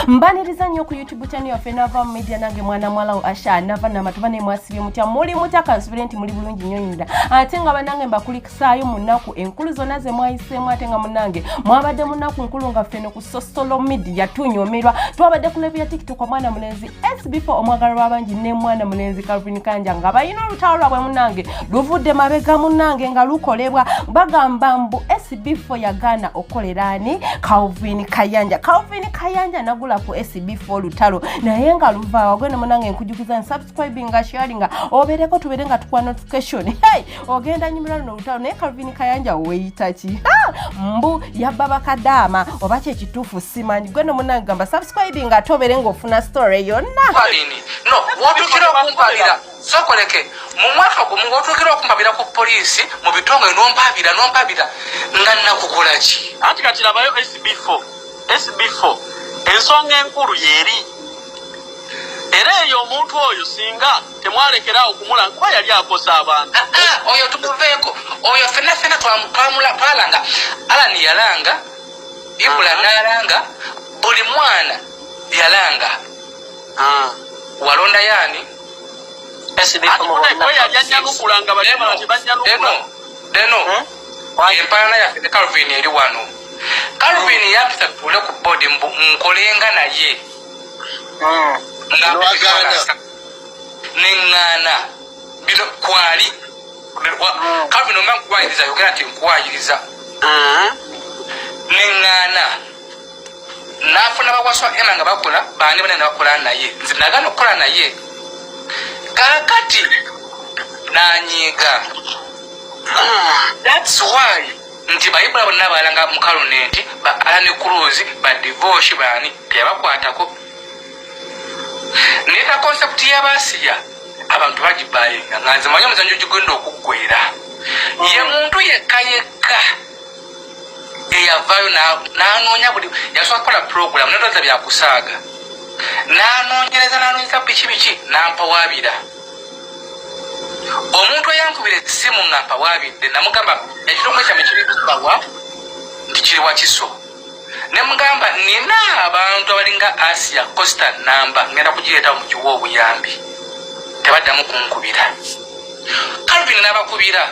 Mbaniriza nnyo ku YouTube channel yaffe Nava Media nange mwana mwala Asha Nava na matubane mwasibye mutya muli mutaka student muli bulungi nnyo nyinda ate nga banange mbakulikisaayo munaku enkulu zonna ze mwayiseemu ate nga munange mwabadde munaku nkulu nga ffeno ku social media tunyomerwa twabadde ku level ya TikTok omwana mulenzi SB4 omwagalwa abangi ne mwana mulenzi Calvin Kayanja nga bayina olutalo lwabwe munange luvudde mabega munange nga lukolebwa bagamba mbu SB4 yagana okolerani Calvin Kayanja nagula ku SB4 Olutalo naye nga luva wagwene munange nkujukiza subscribing nga sharing obereko tubere nga tukwa notification ogenda nyimira no Olutalo naye Calvin Kayanja weitachi mbu yababa kadama oba kye kituufu simanyi gwene munange gamba subscribing atobere nga ofuna story yonna no wotukira okumpabira sokoleke mu mwaka gumu wotukira okumpabira ku police mu bitongo nompabira nga nakukola ki anti kati labayo SB4 ensonga enkulu yeri era eyo omuntu oyo singa temwalekera okumulanga kuba yali akosa abantu oyo tumuveeko oyo fena twalanga Alani yalanga Ibula nalanga buli mwana yalanga walonda yani SB4 yali anyalukulanga balema tebanyalukula deno empana ya Calvin eri wano Calvin yapita kule ku body nkolenga naye ningana bino kwali Calvin omanga kwayiriza yogera ati nkwayiriza ningana nafuna bakwaswa emanga bakola bani bana bakola naye nzinagano kola naye kakati nanyiga that's why nti bayibula bonna balanga mu kalonenti ba Alani Cruz ba divorce bani tebakwatako neta concept y'abasiya abantu bagibaye nganze manyo muzanjo gigenda okuggwera ye muntu yekayeka eyavayo n'anoonya buli yasooka kukola program natoza byakusaaga n'anoonyereza biki nampawabira omuntu eyankubira essimu nga mpawabidde namugamba ekirombo kyamme kiribawa nti kiri wakiso ne mugamba nina abantu abalinga Asia Costa namba ngenda kugireeta mu kiwa obuyambi tebaddamu kunkubira Calvin n'abakubira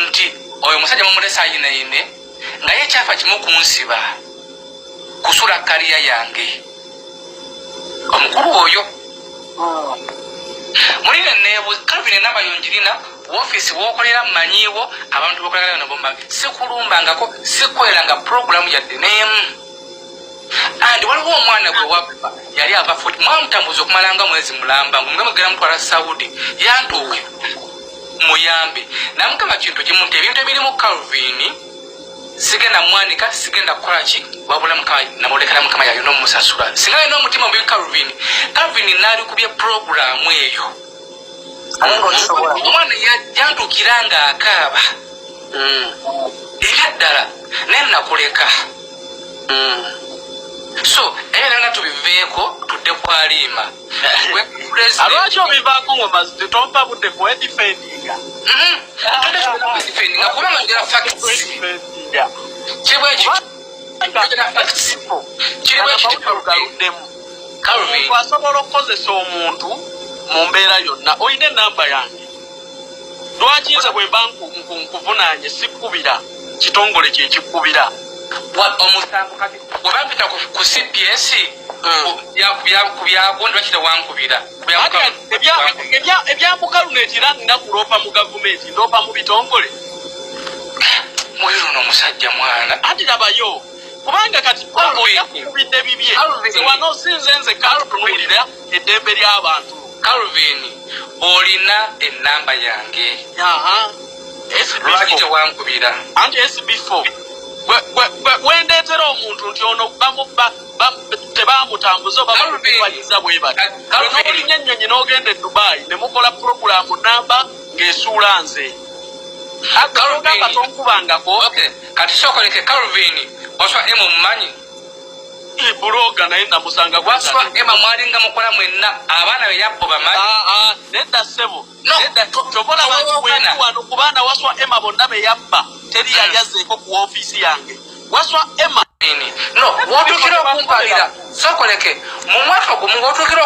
nti oyo musajja mumulesa ayinaine nga ye kyafa kimu kunsiba kusula kaliya yange omukulu oyo mulina nebu Calvin n'abayonjirina office wokolera manyiwo abantu bokolera na bomba sikulumbangako sikwelanga program ya name and waliwo omwana gwe wappa yali ava futi mwamutambuza okumalanga mwezi mulamba ngumugera mutwala Saudi yantuwe muyambe namukama kintu kimu nti ebintu ebiri mu Calvin sigenda mwanika sigenda kukola ki wabula mukama namulekera mukama yayo n'omusasula singa ino omutima mu Calvin nali kubye program eyo omwana yantukiranga akaaba ebyadala naye nakuleka so era tubiveeko tudde kwaliima alwaki obivaako ngoma zitompa budde kwedifendinga kubanga ngera facts omuntu asobola okukozesa omuntu mu mbeera yonna oyina enamba yange lwaki nze bwe mba nkuvunaanye sikkubira kitongole kyekikubira omusango kati webampita ku CPS kubyagondi bakita wankubira ebyamukaluneti era nina kuloopa mu gavumenti ndoopa mu bitongole muliru n'omusajja mwana anti labayo kubanga kati yakukubidde bibye wano sinze nze kalutunuulira eddembe ly'abantu Calvin olina enamba yange lwaki tewankubira anti SB4 wendeetera omuntu nti ono tebamutambuza oba bamukwaliza bwe bati n'olinya ennyonyi n'ogenda e Dubai ne mukola puroguramu namba ng'esuula nze agamba tonkubangako kati sokoleke Calvin oswa emu mumanyi buloga naye namusanga waswa ema mwalinga mukola mwenna abaana be yappo bamanyi nedda ssebo tokola wano ku baana waswa ema bonna be yappa teri yali azzeeko ku ofiisi yange waswa ema No, wotukira okumpagira sokoleke mu mwaka gumu wotukira